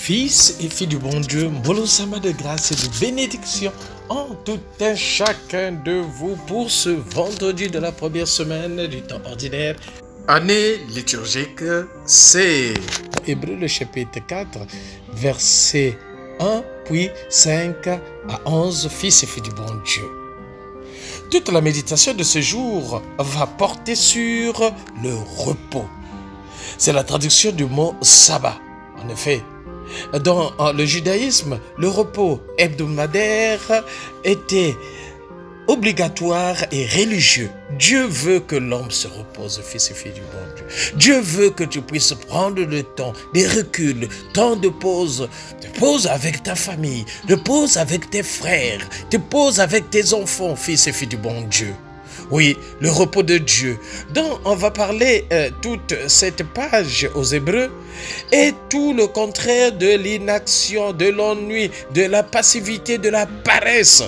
Fils et filles du bon Dieu, Mbolo-sama de grâce et de bénédiction en tout un chacun de vous pour ce vendredi de la première semaine du temps ordinaire. Année liturgique, c'est Hébreux le chapitre 4, versets 1 puis 5 à 11, Fils et filles du bon Dieu. Toute la méditation de ce jour va porter sur le repos. C'est la traduction du mot sabbat. En effet, dans le judaïsme, le repos hebdomadaire était obligatoire et religieux. Dieu veut que l'homme se repose, fils et filles du bon Dieu. Dieu veut que tu puisses prendre le temps, des reculs, temps de pause. Te pose avec ta famille, te pose avec tes frères, te pose avec tes enfants, fils et filles du bon Dieu. Oui, le repos de Dieu, dont on va parler toute cette page aux Hébreux, est tout le contraire de l'inaction, de l'ennui, de la passivité, de la paresse.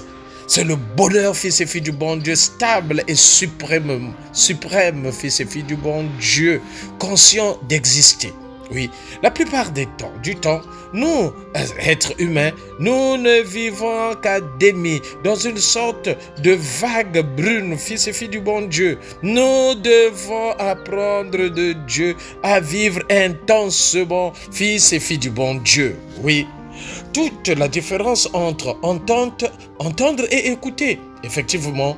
C'est le bonheur, fils et filles du bon Dieu, stable et suprême, fils et filles du bon Dieu, conscient d'exister. Oui, la plupart du temps, nous, êtres humains, nous ne vivons qu'à demi, dans une sorte de vague brune, fils et filles du bon Dieu. Nous devons apprendre de Dieu à vivre intensément, fils et filles du bon Dieu. Oui, toute la différence entre entendre et écouter. Effectivement,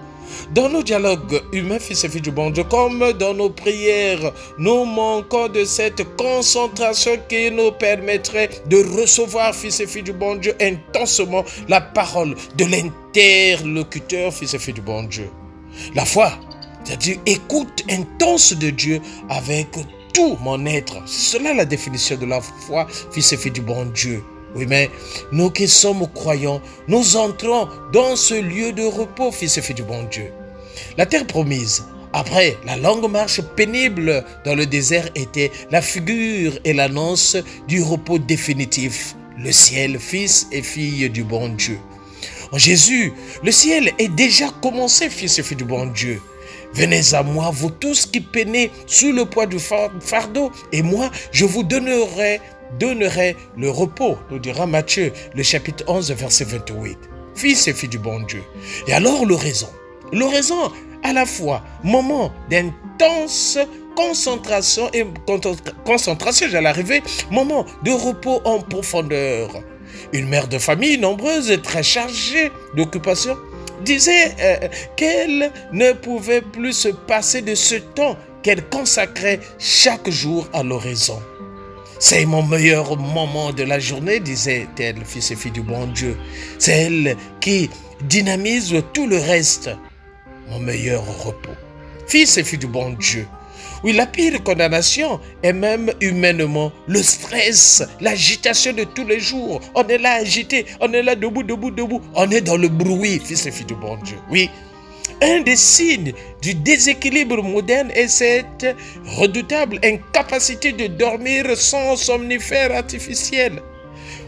dans nos dialogues humains, fils et filles du bon Dieu, comme dans nos prières, nous manquons de cette concentration qui nous permettrait de recevoir, fils et filles du bon Dieu, intensément la parole de l'interlocuteur, fils et filles du bon Dieu. La foi, c'est-à-dire écoute intense de Dieu avec tout mon être. C'est cela la définition de la foi, fils et filles du bon Dieu. Oui, mais nous qui sommes croyants, nous entrons dans ce lieu de repos, fils et filles du bon Dieu. La terre promise, après la longue marche pénible dans le désert, était la figure et l'annonce du repos définitif, le ciel, fils et filles du bon Dieu. En Jésus, le ciel est déjà commencé, fils et filles du bon Dieu. Venez à moi, vous tous qui peinez sous le poids du fardeau, et moi, je vous donnerai le repos, nous dira Matthieu, le chapitre 11, verset 28. Fils et filles du bon Dieu. Et alors l'oraison à la fois moment d'intense concentration, j'allais arriver, moment de repos en profondeur. Une mère de famille nombreuse et très chargée d'occupation disait qu'elle ne pouvait plus se passer de ce temps qu'elle consacrait chaque jour à l'oraison. C'est mon meilleur moment de la journée, disait-elle, fils et filles du bon Dieu. C'est elle qui dynamise tout le reste. Mon meilleur repos. Fils et filles du bon Dieu. Oui, la pire condamnation est même humainement le stress, l'agitation de tous les jours. On est là agité, on est là debout. On est dans le bruit, fils et filles du bon Dieu. Oui. Un des signes du déséquilibre moderne est cette redoutable incapacité de dormir sans somnifère artificiel.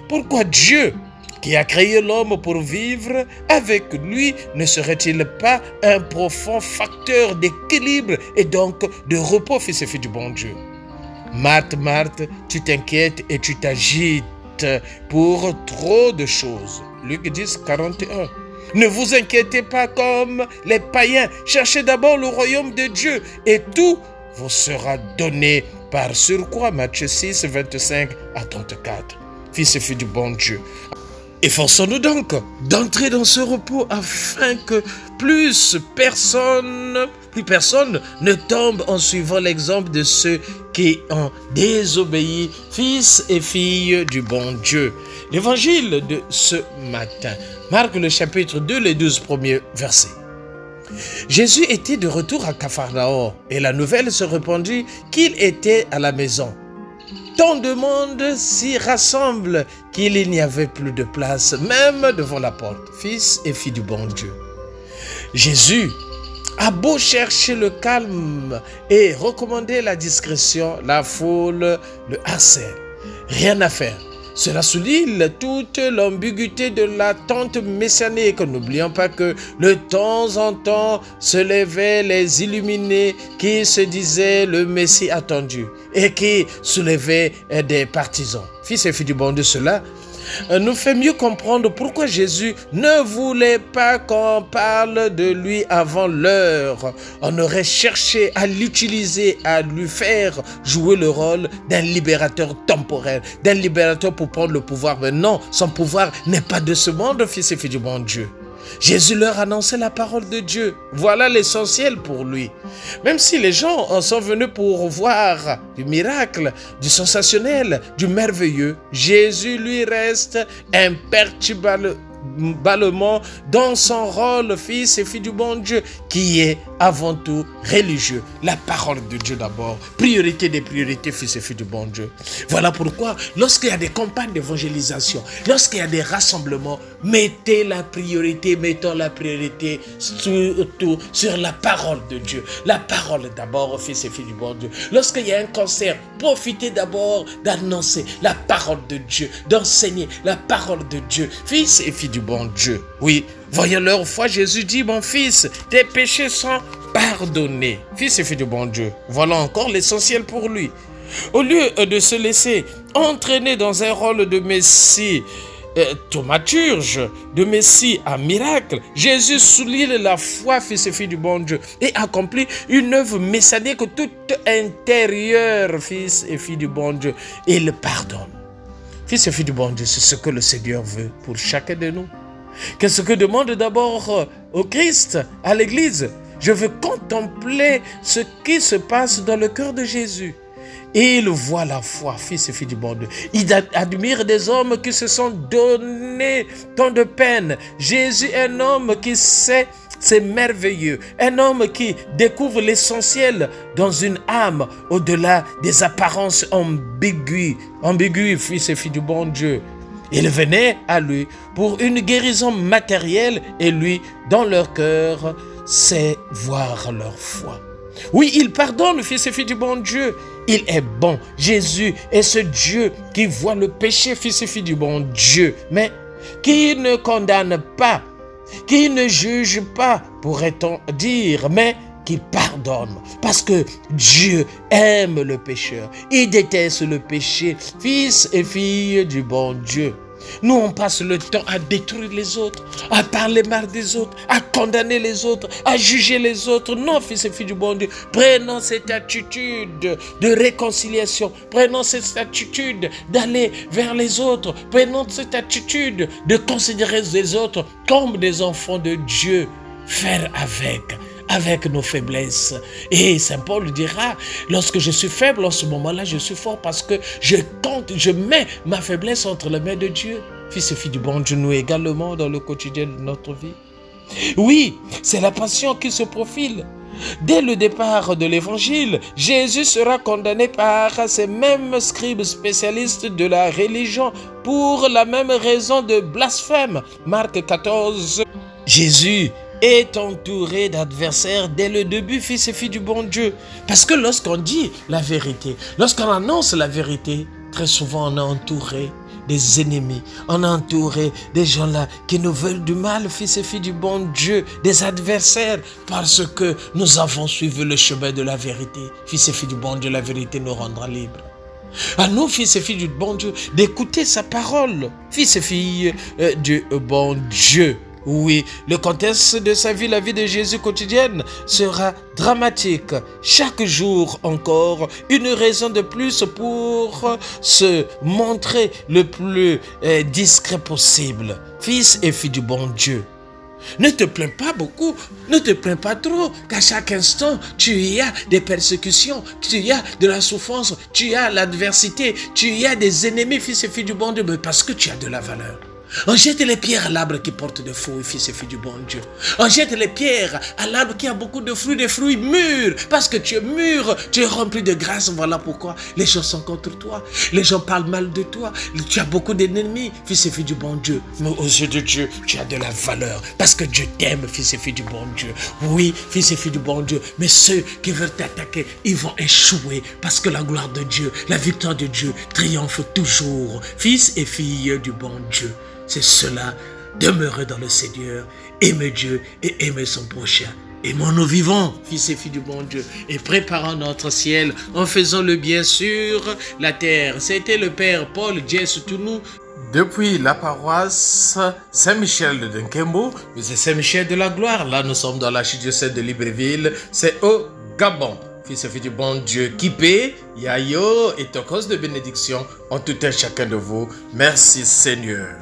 Pourquoi Dieu, qui a créé l'homme pour vivre avec lui, ne serait-il pas un profond facteur d'équilibre et donc de repos, fils et filles du bon Dieu? Marthe, tu t'inquiètes et tu t'agites pour trop de choses. Luc 10, 41. Ne vous inquiétez pas comme les païens. Cherchez d'abord le royaume de Dieu et tout vous sera donné par surcroît. Matthieu 6, 25 à 34. Fils et filles du bon Dieu. Efforçons-nous donc d'entrer dans ce repos afin que plus personne ne tombe en suivant l'exemple de ceux qui ont désobéi, fils et filles du bon Dieu. L'évangile de ce matin marque le chapitre 2, les 12 premiers versets. Jésus était de retour à Capharnaüm et la nouvelle se répandit qu'il était à la maison. Tant de monde s'y rassemble qu'il n'y avait plus de place, même devant la porte. Fils et filles du bon Dieu. Jésus a beau chercher le calme et recommander la discrétion, la foule le harcèle. Rien à faire. Cela souligne toute l'ambiguïté de l'attente messianique. N'oublions pas que de temps en temps se levaient les illuminés qui se disaient le Messie attendu et qui soulevaient des partisans. Fils et filles du bon Dieu, cela nous fait mieux comprendre pourquoi Jésus ne voulait pas qu'on parle de lui avant l'heure. On aurait cherché à l'utiliser, à lui faire jouer le rôle d'un libérateur temporel, d'un libérateur pour prendre le pouvoir. Mais non, son pouvoir n'est pas de ce monde, fils et filles du bon Dieu. Jésus leur annonçait la parole de Dieu. Voilà l'essentiel pour lui. Même si les gens en sont venus pour voir du miracle, du sensationnel, du merveilleux, Jésus lui reste imperturbablement dans son rôle, fils et fille du bon Dieu, qui est avant tout religieux. La parole de Dieu d'abord, priorité des priorités, fils et filles du bon Dieu. Voilà pourquoi, lorsqu'il y a des campagnes d'évangélisation, lorsqu'il y a des rassemblements, mettons la priorité surtout sur la parole de Dieu. La parole d'abord, fils et filles du bon Dieu. Lorsqu'il y a un concert, profitez d'abord d'annoncer la parole de Dieu, d'enseigner la parole de Dieu, fils et filles du bon Dieu. Oui, voyant leur foi, Jésus dit, mon fils, tes péchés sont pardonnés. Fils et filles du bon Dieu, voilà encore l'essentiel pour lui. Au lieu de se laisser entraîner dans un rôle de Messie thaumaturge, de Messie à miracle, Jésus souligne la foi, fils et filles du bon Dieu, et accomplit une œuvre messianique toute intérieure, fils et filles du bon Dieu. Il pardonne. Fils et filles du bon Dieu, c'est ce que le Seigneur veut pour chacun de nous. Qu'est-ce que demande d'abord au Christ, à l'Église? Je veux contempler ce qui se passe dans le cœur de Jésus. Et il voit la foi, fils et filles du bon Dieu. Il admire des hommes qui se sont donnés tant de peine. Jésus est un homme qui sait, c'est merveilleux. Un homme qui découvre l'essentiel dans une âme au-delà des apparences ambiguës, fils et filles du bon Dieu. Ils venaient à lui pour une guérison matérielle et lui, dans leur cœur, c'est voir leur foi. Oui, il pardonne, fils et filles du bon Dieu. Il est bon. Jésus est ce Dieu qui voit le péché, fils et filles du bon Dieu, mais qui ne condamne pas, qui ne juge pas, pourrait-on dire, mais qui pardonne. Parce que Dieu aime le pécheur. Il déteste le péché, fils et filles du bon Dieu. Nous, on passe le temps à détruire les autres, à parler mal des autres, à condamner les autres, à juger les autres. Non, fils et filles du bon Dieu, prenons cette attitude de réconciliation, prenons cette attitude d'aller vers les autres, prenons cette attitude de considérer les autres comme des enfants de Dieu, faire avec nos faiblesses. Et Saint Paul dira, lorsque je suis faible, en ce moment-là, je suis fort parce que je mets ma faiblesse entre les mains de Dieu. Fils et filles du bon Dieu, nous également dans le quotidien de notre vie. Oui, c'est la passion qui se profile. Dès le départ de l'évangile, Jésus sera condamné par ces mêmes scribes spécialistes de la religion pour la même raison de blasphème. Marc 14. Jésus est entouré d'adversaires dès le début, fils et filles du bon Dieu. Parce que lorsqu'on dit la vérité, lorsqu'on annonce la vérité, très souvent on est entouré des ennemis, on est entouré des gens-là qui nous veulent du mal, fils et filles du bon Dieu, des adversaires, parce que nous avons suivi le chemin de la vérité. Fils et filles du bon Dieu, la vérité nous rendra libres. À nous, fils et filles du bon Dieu, d'écouter sa parole, fils et filles du bon Dieu. Oui, le contexte de sa vie, la vie de Jésus quotidienne sera dramatique. Chaque jour encore, une raison de plus pour se montrer le plus discret possible. Fils et filles du bon Dieu. Ne te plains pas beaucoup, ne te plains pas trop, qu'à chaque instant, tu y as des persécutions, tu y as de la souffrance, tu y as l'adversité, tu y as des ennemis, fils et filles du bon Dieu, mais parce que tu as de la valeur. On jette les pierres à l'arbre qui porte des fruits, fils et filles du bon Dieu. On jette les pierres à l'arbre qui a beaucoup de fruits, des fruits mûrs. Parce que tu es mûr, tu es rempli de grâce. Voilà pourquoi les gens sont contre toi. Les gens parlent mal de toi. Tu as beaucoup d'ennemis, fils et filles du bon Dieu. Mais aux yeux de Dieu, tu as de la valeur. Parce que Dieu t'aime, fils et filles du bon Dieu. Oui, fils et filles du bon Dieu. Mais ceux qui veulent t'attaquer, ils vont échouer. Parce que la gloire de Dieu, la victoire de Dieu triomphe toujours. Fils et filles du bon Dieu. C'est cela, demeurer dans le Seigneur, aimer Dieu et aimer son prochain. Aimons-nous vivants, fils et filles du bon Dieu, et préparons notre ciel en faisant le bien sur la terre. C'était le Père Paul J. Soutounou, depuis la paroisse Saint-Michel de Nkembo, mais c'est Saint-Michel de la Gloire. Là, nous sommes dans l'archidiocèse de Libreville, c'est au Gabon. Fils et filles du bon Dieu, Kipé, Yayo et Tokos de bénédiction en tout un chacun de vous. Merci Seigneur.